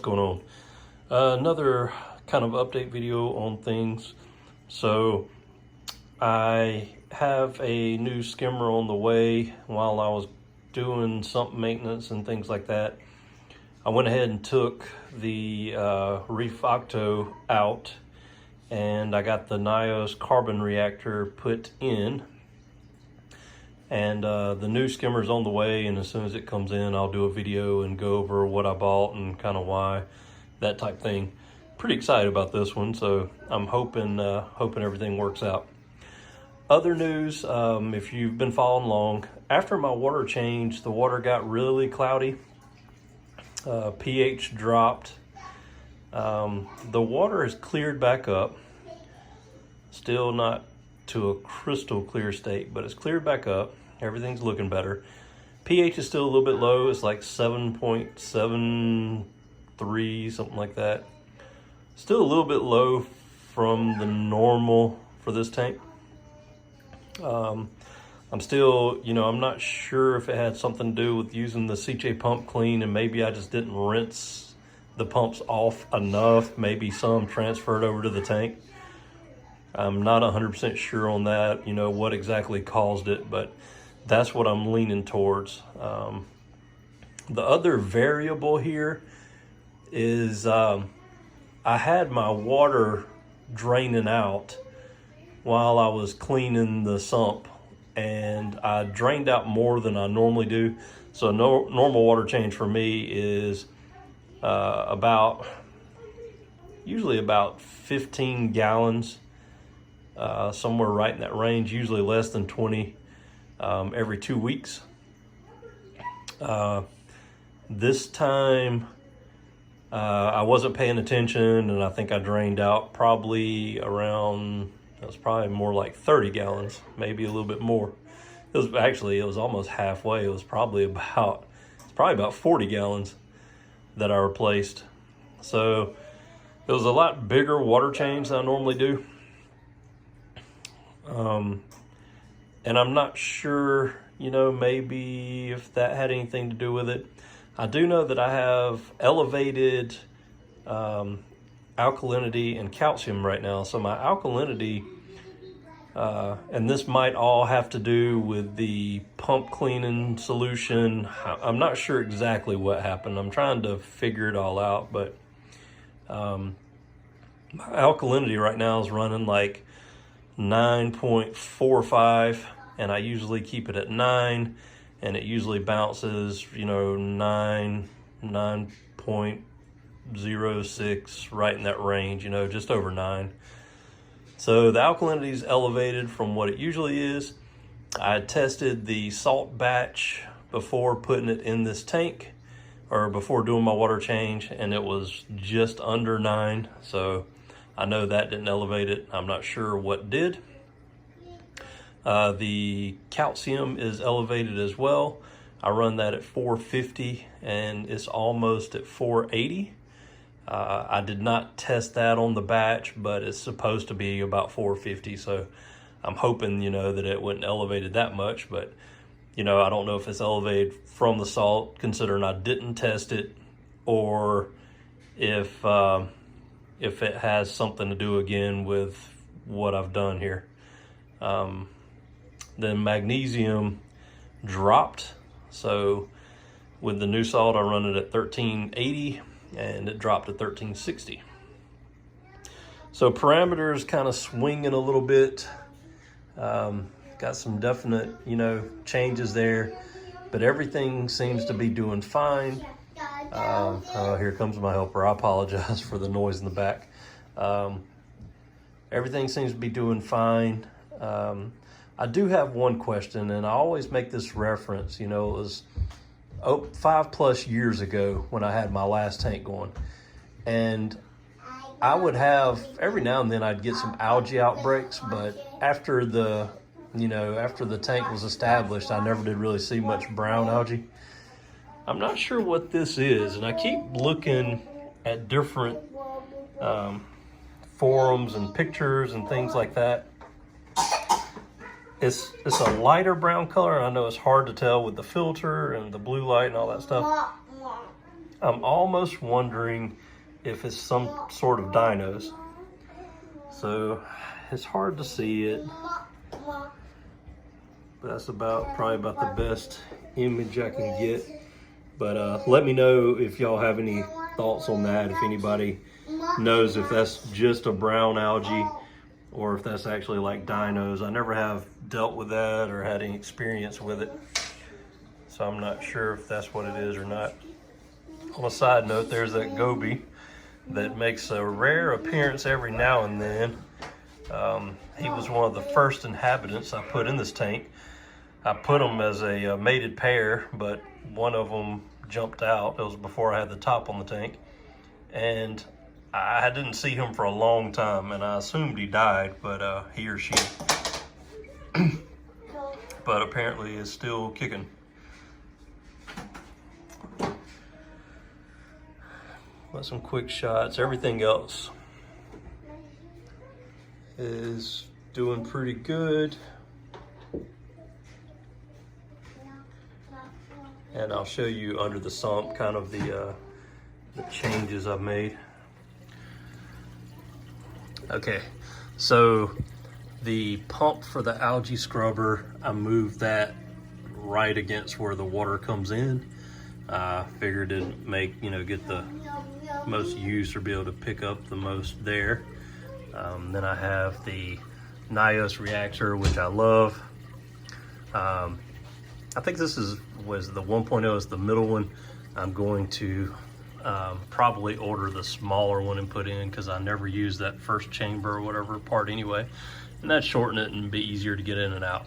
what's going on? Another kind of update video on things. So I have a new skimmer on the way. While I was doing sump maintenance and things like that, I went ahead and took the Reef Octo out, and I got the Nios carbon reactor put in. And the new skimmer's on the way, and as soon as it comes in, I'll do a video and go over what I bought and kind of why, that type thing. Pretty excited about this one, so I'm hoping everything works out. Other news, if you've been following along, after my water change, the water got really cloudy. pH dropped. The water has cleared back up. Still not to a crystal clear state, but it's cleared back up. Everything's looking better. pH is still a little bit low. It's like 7.73, something like that. Still a little bit low from the normal for this tank. I'm still, I'm not sure if it had something to do with using the CJ pump clean, and maybe I just didn't rinse the pumps off enough. Maybe some transferred over to the tank. I'm not 100% sure on that, what exactly caused it, but that's what I'm leaning towards. The other variable here is I had my water draining out while I was cleaning the sump, and I drained out more than I normally do. So normal water change for me is usually about 15 gallons. Somewhere right in that range, usually less than 20 every 2 weeks. This time I wasn't paying attention, and I think I drained out probably around, it was probably more like 30 gallons, maybe a little bit more. It was almost halfway. It was probably about 40 gallons that I replaced. So it was a lot bigger water change than I normally do. And I'm not sure, maybe if that had anything to do with it. I do know that I have elevated alkalinity and calcium right now. So my alkalinity, and this might all have to do with the pump cleaning solution. I'm not sure exactly what happened. I'm trying to figure it all out, but my alkalinity right now is running like 9.45, and I usually keep it at 9, and it usually bounces 9.06, right in that range, just over 9. So the alkalinity is elevated from what it usually is. I tested the salt batch before putting it in this tank, or before doing my water change, and it was just under 9. So I know that didn't elevate it. I'm not sure what did. The calcium is elevated as well. I run that at 450, and it's almost at 480. I did not test that on the batch, but it's supposed to be about 450. So I'm hoping, that it wasn't elevated that much, but, I don't know if it's elevated from the salt, considering I didn't test it, or if it has something to do again with what I've done here. Then magnesium dropped. So with the new salt, I run it at 1380, and it dropped to 1360. So parameters kind of swinging a little bit. Got some definite, changes there, but everything seems to be doing fine. Oh, here comes my helper. I apologize for the noise in the back. Everything seems to be doing fine. I do have one question, and I always make this reference. It was 5+ years ago when I had my last tank going, and I would have, every now and then I'd get some algae outbreaks, but after the tank was established, I never did really see much brown algae. I'm not sure what this is, and I keep looking at different forums and pictures and things like that. It's a lighter brown color, and I know it's hard to tell with the filter and the blue light and all that stuff. I'm almost wondering if it's some sort of dinos. So it's hard to see it, but that's probably about the best image I can get. But let me know if y'all have any thoughts on that, if anybody knows if that's just a brown algae or if that's actually like dinos. I never have dealt with that or had any experience with it, so I'm not sure if that's what it is or not. On a side note, there's that goby that makes a rare appearance every now and then. He was one of the first inhabitants I put in this tank. I put them as a mated pair, but one of them jumped out. It was before I had the top on the tank, and I didn't see him for a long time, and I assumed he died, but he or she, but apparently is still kicking. But some quick shots. Everything else is doing pretty good. And I'll show you under the sump kind of the changes I've made. Okay, so the pump for the algae scrubber, I moved that right against where the water comes in. Figured it'd make, get the most use or be able to pick up the most there. Then I have the Nios reactor, which I love. I think this was the 1.0 is the middle one. I'm going to probably order the smaller one and put in, because I never use that first chamber or whatever part anyway, and that shorten it and be easier to get in and out.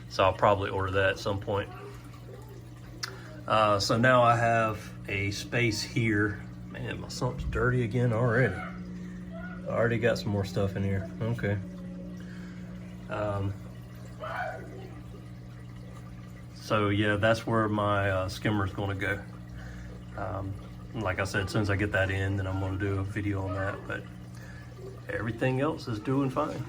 So I'll probably order that at some point. So now I have a space here. Man, my sump's dirty again already. I already got some more stuff in here. Okay. So yeah, that's where my skimmer is going to go. Like I said, as soon as I get that in, then I'm going to do a video on that. But everything else is doing fine.